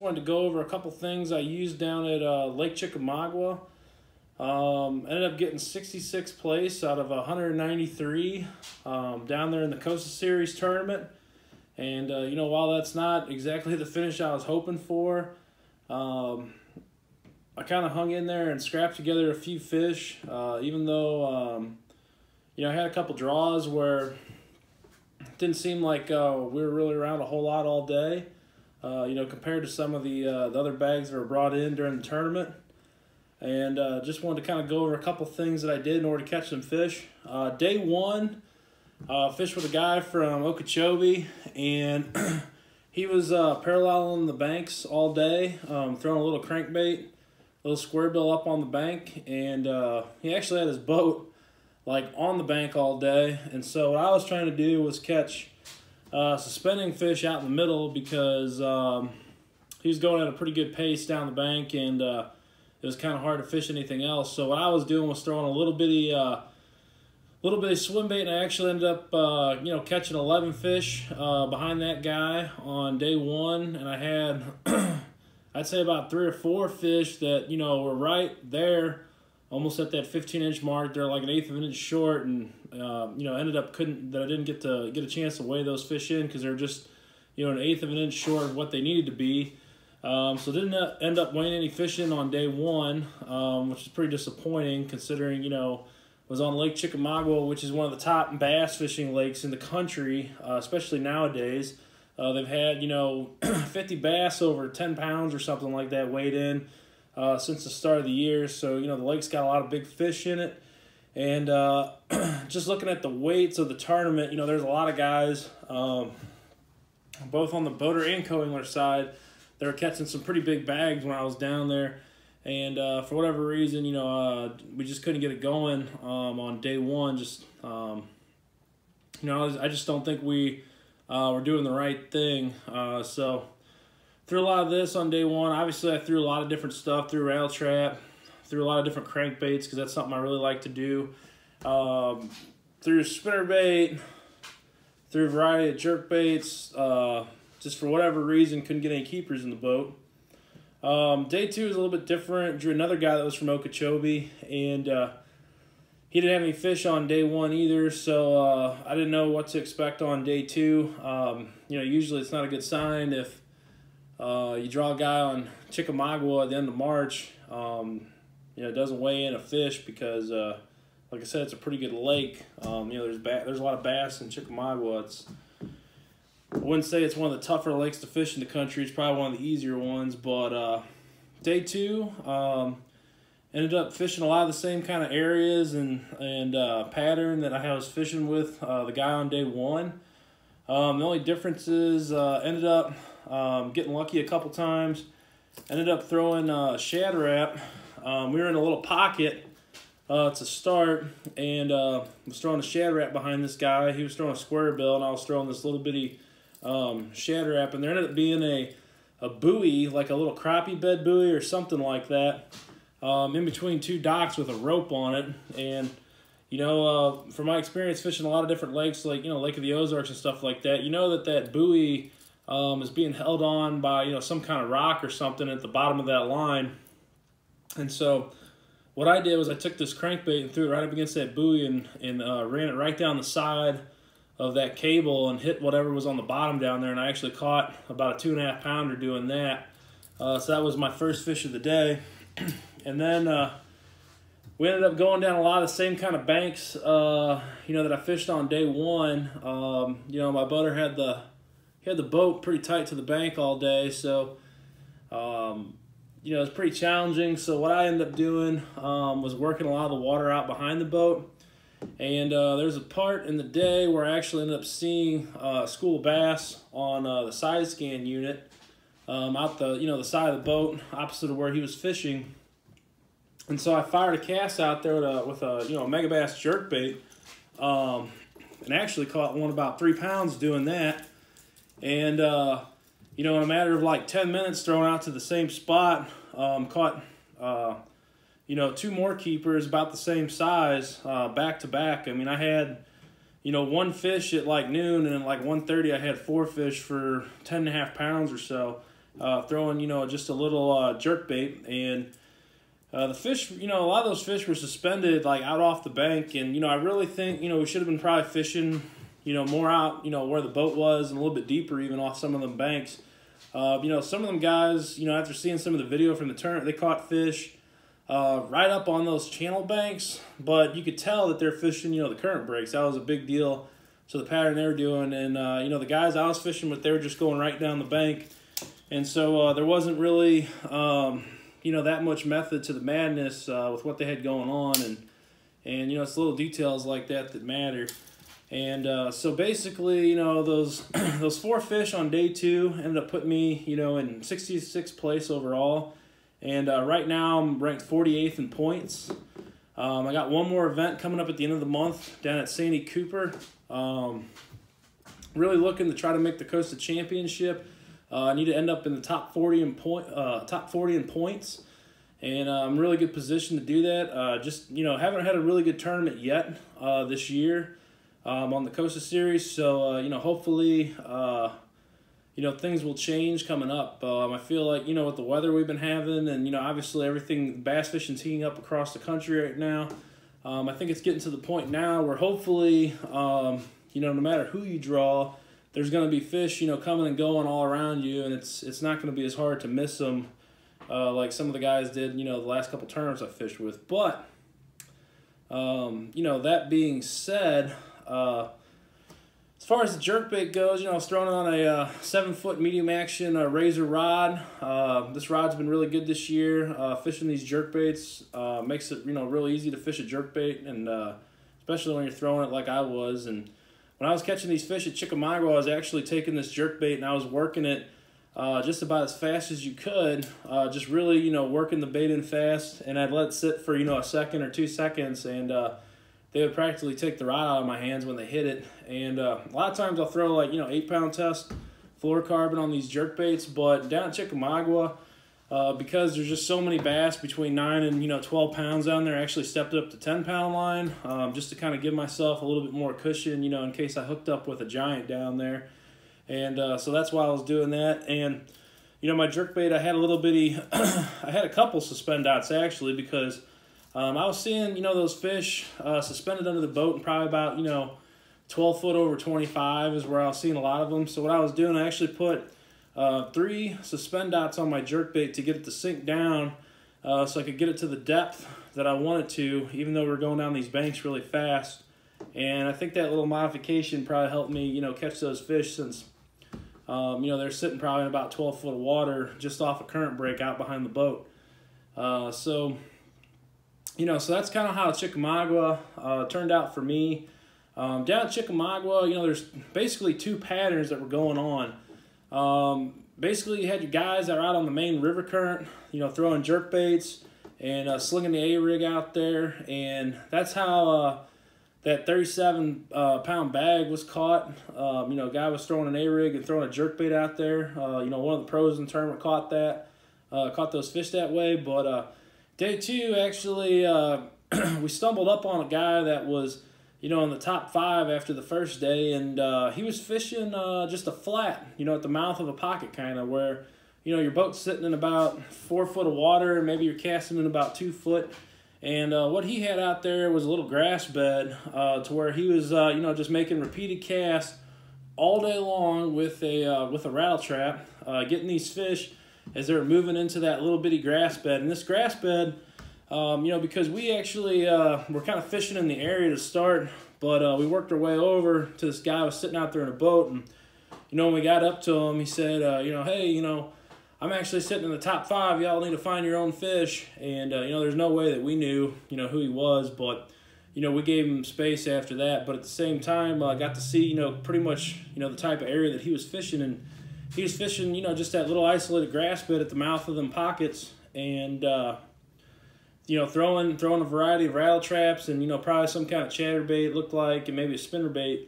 Wanted to go over a couple things I used down at Lake Chickamauga. Ended up getting 66th place out of 193 down there in the Costa Series tournament. And, while that's not exactly the finish I was hoping for, I kind of hung in there and scrapped together a few fish, even though, I had a couple draws where it didn't seem like we were really around a whole lot all day. Compared to some of the other bags that were brought in during the tournament. And just wanted to kind of go over a couple things that I did in order to catch some fish. Day one, fished with a guy from Okeechobee, and he was paralleling the banks all day, throwing a little crankbait, a little square bill up on the bank, and he actually had his boat like on the bank all day. And so what I was trying to do was catch suspending fish out in the middle because he was going at a pretty good pace down the bank, and it was kind of hard to fish anything else. So what I was doing was throwing a little bitty swim bait, and I actually ended up catching 11 fish behind that guy on day one, and I had I'd say about 3 or 4 fish that were right there, almost at that 15-inch mark. They're like an eighth of an inch short, and ended up I didn't get a chance to weigh those fish in because they're just an eighth of an inch short of what they needed to be. So didn't end up weighing any fish in on day one, which is pretty disappointing considering was on Lake Chickamauga, which is one of the top bass fishing lakes in the country, especially nowadays. They've had 50 bass over 10 pounds or something like that weighed in since the start of the year. So the lake's got a lot of big fish in it. And just looking at the weights of the tournament, there's a lot of guys, both on the boater and co-angler side, that were catching some pretty big bags when I was down there. And for whatever reason, we just couldn't get it going on day one. I just don't think we were doing the right thing. So threw a lot of this on day one. Obviously, I threw a lot of different stuff, threw rail trap, threw a lot of different crankbaits because that's something I really like to do. Threw spinnerbait, threw a variety of jerk baits. Just for whatever reason, couldn't get any keepers in the boat. Day two is a little bit different. Drew another guy that was from Okeechobee, and he didn't have any fish on day one either, so I didn't know what to expect on day two. Usually it's not a good sign if you draw a guy on Chickamauga at the end of March. It doesn't weigh in a fish because, like I said, it's a pretty good lake. There's a lot of bass in Chickamauga. I wouldn't say it's one of the tougher lakes to fish in the country. It's probably one of the easier ones. But day two, ended up fishing a lot of the same kind of areas and pattern that I was fishing with the guy on day one. The only difference is ended up getting lucky a couple times. Ended up throwing Shad Rap. We were in a little pocket to start, and was throwing a Shad Rap behind this guy. He was throwing a square bill, and I was throwing this little bitty Shad Rap, and there ended up being a buoy, like a little crappie bed buoy or something like that, in between two docks with a rope on it. And from my experience fishing a lot of different lakes, like Lake of the Ozarks and stuff like that, that buoy is being held on by some kind of rock or something at the bottom of that line. And so what I did was I took this crankbait and threw it right up against that buoy and ran it right down the side of that cable and hit whatever was on the bottom down there, and I actually caught about a 2.5 pounder doing that. So that was my first fish of the day. And then we ended up going down a lot of the same kind of banks that I fished on day one. My boater had the boat pretty tight to the bank all day, so it was pretty challenging. So what I ended up doing was working a lot of the water out behind the boat. And there's a part in the day where I actually ended up seeing a school of bass on the side scan unit out the side of the boat opposite of where he was fishing. And so I fired a cast out there with a Megabass jerkbait, and actually caught one about 3 pounds doing that. And in a matter of like 10 minutes throwing out to the same spot, caught 2 more keepers about the same size back to back. I mean, I had one fish at like noon, and then like 1:30 I had 4 fish for 10.5 pounds or so. throwing, just a little jerk bait. And the fish, a lot of those fish were suspended like out off the bank. And, I really think, we should have been probably fishing, more out, where the boat was and a little bit deeper even off some of them banks. Some of them guys, after seeing some of the video from the tournament, they caught fish right up on those channel banks, but you could tell that they're fishing, the current breaks. That was a big deal. So the pattern they were doing, and, the guys I was fishing with, they were just going right down the bank. And so there wasn't really, that much method to the madness with what they had going on. And it's little details like that matter. And so basically, those those 4 fish on day 2 ended up putting me, in 66th place overall. And right now I'm ranked 48th in points. I got one more event coming up at the end of the month down at Santee Cooper. Really looking to try to make the Costa Championship. I need to end up in the top 40 in points. And I'm in a really good position to do that. Just, haven't had a really good tournament yet this year on the Costa Series. So, hopefully, things will change coming up. I feel like, with the weather we've been having and, obviously everything, bass fishing's heating up across the country right now. I think it's getting to the point now where hopefully, no matter who you draw, there's going to be fish, coming and going all around you, and it's not going to be as hard to miss them like some of the guys did, the last couple tournaments I fished with. But, that being said, as far as the jerkbait goes, I was throwing it on a 7-foot medium action razor rod. This rod's been really good this year. Fishing these jerkbaits makes it, really easy to fish a jerkbait, and especially when you're throwing it like I was. And when I was catching these fish at Chickamauga, I was actually taking this jerkbait and I was working it just about as fast as you could, just really, working the bait in fast, and I'd let it sit for, a second or 2 seconds, and they would practically take the rod out of my hands when they hit it. And a lot of times I'll throw 8-pound test fluorocarbon on these jerkbaits, but down at Chickamauga, because there's just so many bass between 9 and 12 pounds down there, I actually stepped up to 10-pound line just to kind of give myself a little bit more cushion, in case I hooked up with a giant down there. And so that's why I was doing that. And my jerkbait, I had a little bitty, I had a couple suspend dots actually, because I was seeing, those fish suspended under the boat, and probably about, 12 foot over 25 is where I was seeing a lot of them. So what I was doing, I actually put 3 suspend dots on my jerkbait to get it to sink down so I could get it to the depth that I wanted to, even though we were going down these banks really fast. And I think that little modification probably helped me, catch those fish, since, they're sitting probably in about 12 foot of water just off a current break out behind the boat. So that's kind of how Chickamauga turned out for me. Down at Chickamauga, there's basically 2 patterns that were going on. Basically, you had your guys that are out on the main river current, throwing jerkbaits and slinging the A-rig out there. And that's how that 37-pound bag was caught. A guy was throwing an A-rig and throwing a jerkbait out there. One of the pros in the tournament caught those fish that way. But day 2, actually, we stumbled up on a guy that was, in the top 5 after the first day, and he was fishing just a flat, at the mouth of a pocket kind of, where, your boat's sitting in about 4 foot of water, and maybe you're casting in about 2 foot. And what he had out there was a little grass bed to where he was, just making repeated casts all day long with a rattle trap, getting these fish as they were moving into that little bitty grass bed. And this grass bed, because we actually were kind of fishing in the area to start, but we worked our way over to this guy who was sitting out there in a boat. And, when we got up to him, he said, hey, I'm actually sitting in the top 5. Y'all need to find your own fish. And, there's no way that we knew, who he was. But, we gave him space after that. But at the same time, I got to see, pretty much, the type of area that he was fishing. And he was fishing, just that little isolated grass bed at the mouth of them pockets. And, throwing a variety of rattle traps and, probably some kind of chatterbait, it looked like, and maybe a spinnerbait,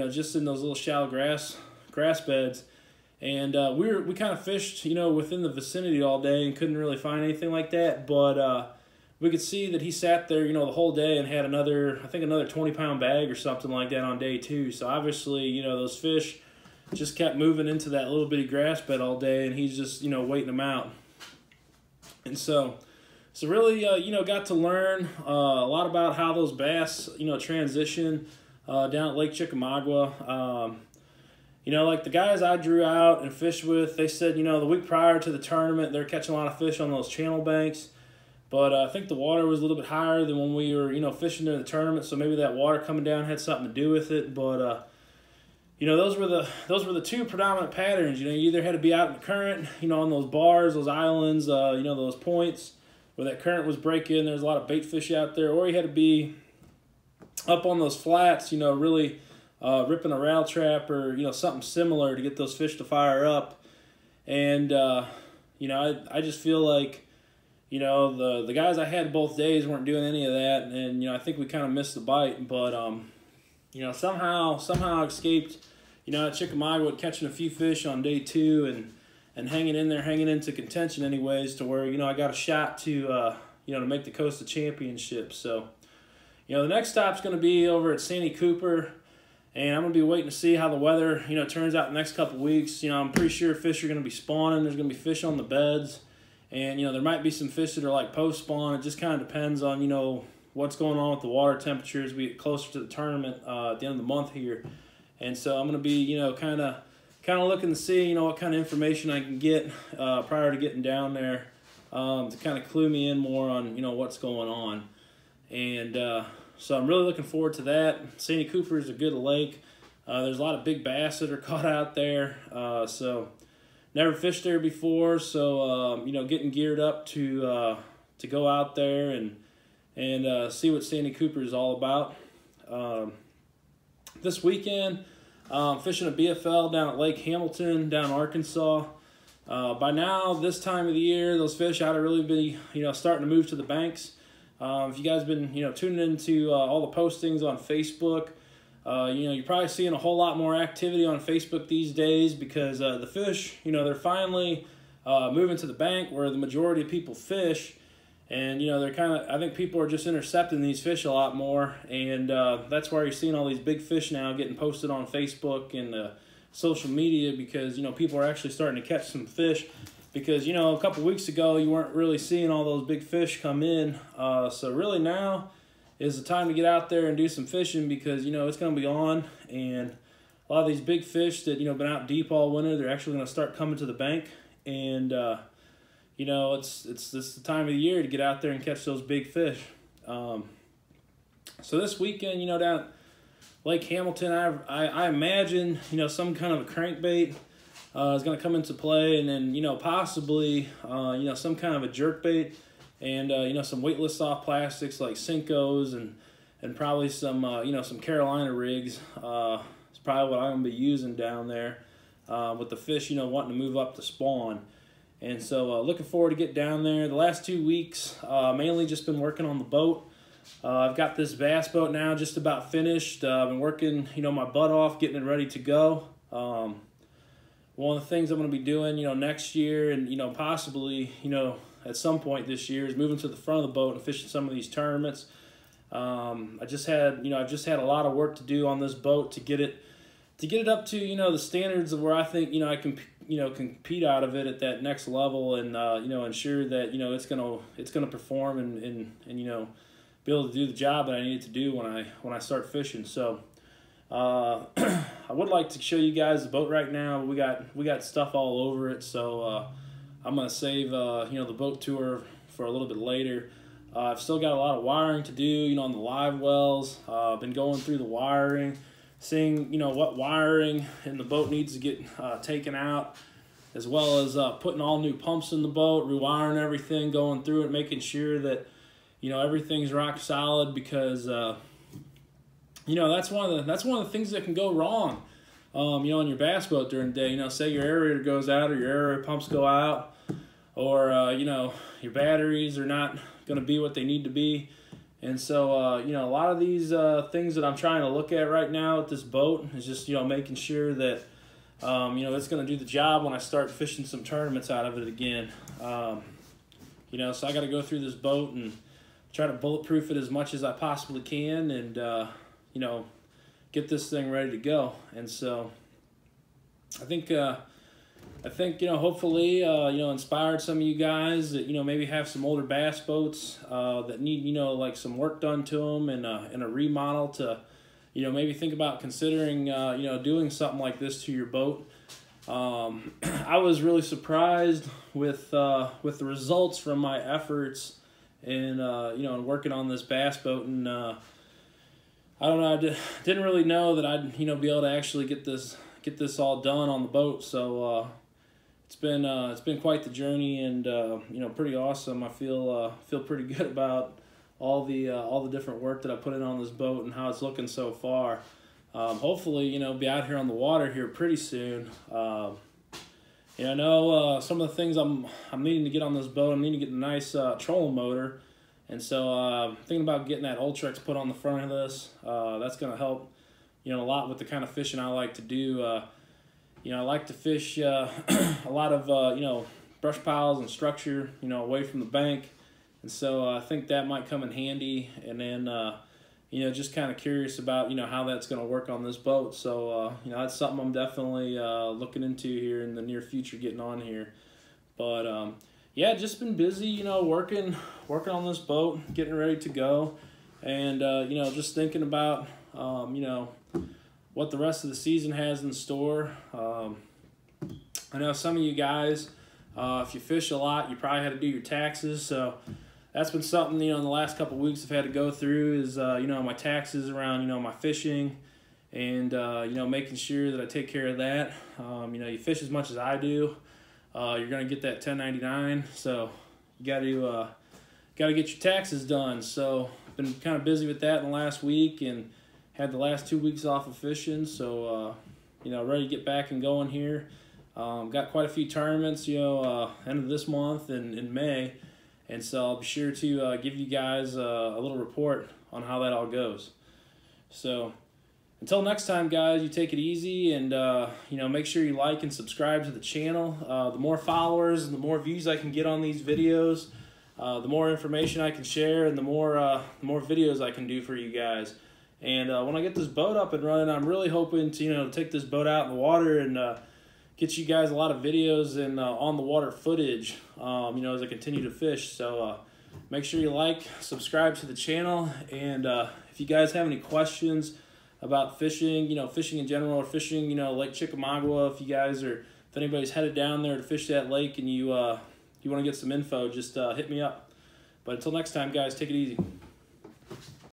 just in those little shallow grass beds. And we kind of fished, within the vicinity all day and couldn't really find anything like that. But we could see that he sat there, the whole day and had another 20-pound bag or something like that on day 2. So obviously, those fish, just kept moving into that little bitty grass bed all day, and he's just, you know, waiting them out. And so really, you know, got to learn a lot about how those bass, you know, transition down at Lake Chickamauga. You know, like the guys I drew out and fished with, they said, you know, the week prior to the tournament, they're catching a lot of fish on those channel banks. But I think the water was a little bit higher than when we were, you know, fishing during the tournament, so maybe that water coming down had something to do with it. But you know, those were the two predominant patterns. You know, you either had to be out in the current, you know, on those bars, those islands, you know, those points where that current was breaking. There's a lot of bait fish out there, or you had to be up on those flats, you know, really ripping a rail trap or, you know, something similar to get those fish to fire up. And you know, I just feel like, you know, the guys I had both days weren't doing any of that, and you know, I think we kind of missed the bite. But you know, somehow escaped, you know, at Chickamauga catching a few fish on day 2 and hanging in there, hanging into contention anyways, to where, you know, I got a shot to you know, to make the Costa Championship. So, you know, the next stop's going to be over at Santee Cooper, and I'm going to be waiting to see how the weather, you know, turns out the next couple weeks. You know, I'm pretty sure fish are going to be spawning. There's going to be fish on the beds. And, you know, there might be some fish that are like post-spawn. It just kind of depends on, you know, what's going on with the water temperature as we get closer to the tournament at the end of the month here. And so I'm going to be, you know, kind of looking to see, you know, what kind of information I can get prior to getting down there to kind of clue me in more on, you know, what's going on. And so I'm really looking forward to that. Santee Cooper is a good lake. There's a lot of big bass that are caught out there. So never fished there before, so you know, getting geared up to go out there and see what Santee Cooper is all about. This weekend, fishing a BFL down at Lake Hamilton, down in Arkansas. By now, this time of the year, those fish ought to really be, you know, starting to move to the banks. If you guys been, you know, tuning into all the postings on Facebook, you know, you're probably seeing a whole lot more activity on Facebook these days because the fish, you know, they're finally moving to the bank where the majority of people fish. And, you know, they're kind of, I think people are just intercepting these fish a lot more. And that's why you're seeing all these big fish now getting posted on Facebook and social media, because, you know, people are actually starting to catch some fish. Because, you know, a couple weeks ago, you weren't really seeing all those big fish come in. So really now is the time to get out there and do some fishing, because, you know, it's going to be on. And a lot of these big fish that, you know, been out deep all winter, they're actually going to start coming to the bank. And, you know, it's the time of the year to get out there and catch those big fish. So this weekend, you know, down at Lake Hamilton, I imagine, you know, some kind of a crankbait is going to come into play, and then, you know, possibly, you know, some kind of a jerkbait, and, you know, some weightless soft plastics like Senkos, and probably some, you know, some Carolina rigs. It's probably what I'm going to be using down there with the fish, you know, wanting to move up to spawn. And so looking forward to get down there. The last 2 weeks, mainly just been working on the boat. I've got this bass boat now just about finished. I've been working, you know, my butt off, getting it ready to go. One of the things I'm going to be doing, you know, next year, and, you know, possibly, you know, at some point this year, is moving to the front of the boat and fishing some of these tournaments. I've just had a lot of work to do on this boat to get it up to, you know, the standards of where I think, you know, I can, you know, compete out of it at that next level, and you know, ensure that, you know, it's gonna perform and you know, be able to do the job that I need to do when I start fishing. So I would like to show you guys the boat right now. We got stuff all over it, so I'm gonna save you know, the boat tour for a little bit later. I've still got a lot of wiring to do, you know, on the live wells. I've been going through the wiring, seeing, you know, what wiring in the boat needs to get taken out, as well as putting all new pumps in the boat, rewiring everything, going through it, making sure that, you know, everything's rock solid, because you know, that's one of the things that can go wrong, you know, on your bass boat during the day. You know, say your aerator goes out, or your aerator pumps go out, or you know, your batteries are not going to be what they need to be. And so, you know, a lot of these things that I'm trying to look at right now with this boat is just, you know, making sure that, you know, it's going to do the job when I start fishing some tournaments out of it again. You know, so I got to go through this boat and try to bulletproof it as much as I possibly can, and, you know, get this thing ready to go. And so, I think, hopefully, inspired some of you guys that, maybe have some older bass boats that need, like some work done to them and a remodel to, maybe think about considering, doing something like this to your boat. I was really surprised with the results from my efforts in, in working on this bass boat. And I don't know, I didn't really know that I'd, be able to actually get this all done on the boat. So, it's been quite the journey, and pretty awesome. I feel pretty good about all the different work that I put in on this boat and how it's looking so far. Hopefully, be out here on the water here pretty soon. I know some of the things I'm needing to get on this boat. I'm needing to get a nice trolling motor, and so I'm thinking about getting that Ultrex put on the front of this. That's going to help, a lot with the kind of fishing I like to do. I like to fish a lot of, brush piles and structure, away from the bank. And so I think that might come in handy. And then, just kind of curious about, how that's going to work on this boat. So, that's something I'm definitely looking into here in the near future, getting on here. But, yeah, just been busy, working on this boat, getting ready to go. And, just thinking about, what the rest of the season has in store. I know some of you guys, if you fish a lot, you probably had to do your taxes. So that's been something, in the last couple of weeks I've had to go through is, my taxes around, my fishing and, making sure that I take care of that. You fish as much as I do, you're going to get that 1099. So you got to get your taxes done. So I've been kind of busy with that in the last week, and had the last 2 weeks off of fishing, so ready to get back and going here. Got quite a few tournaments, end of this month and in May, and so I'll be sure to give you guys a little report on how that all goes. So until next time, guys, you take it easy, and make sure you like and subscribe to the channel. The more followers and the more views I can get on these videos, the more information I can share, and the more videos I can do for you guys. And when I get this boat up and running, I'm really hoping to, take this boat out in the water and get you guys a lot of videos and on the water footage, as I continue to fish. So make sure you like, subscribe to the channel, and if you guys have any questions about fishing, fishing in general, or fishing, Lake Chickamauga, if anybody's headed down there to fish that lake and you want to get some info, just hit me up. But until next time, guys, take it easy.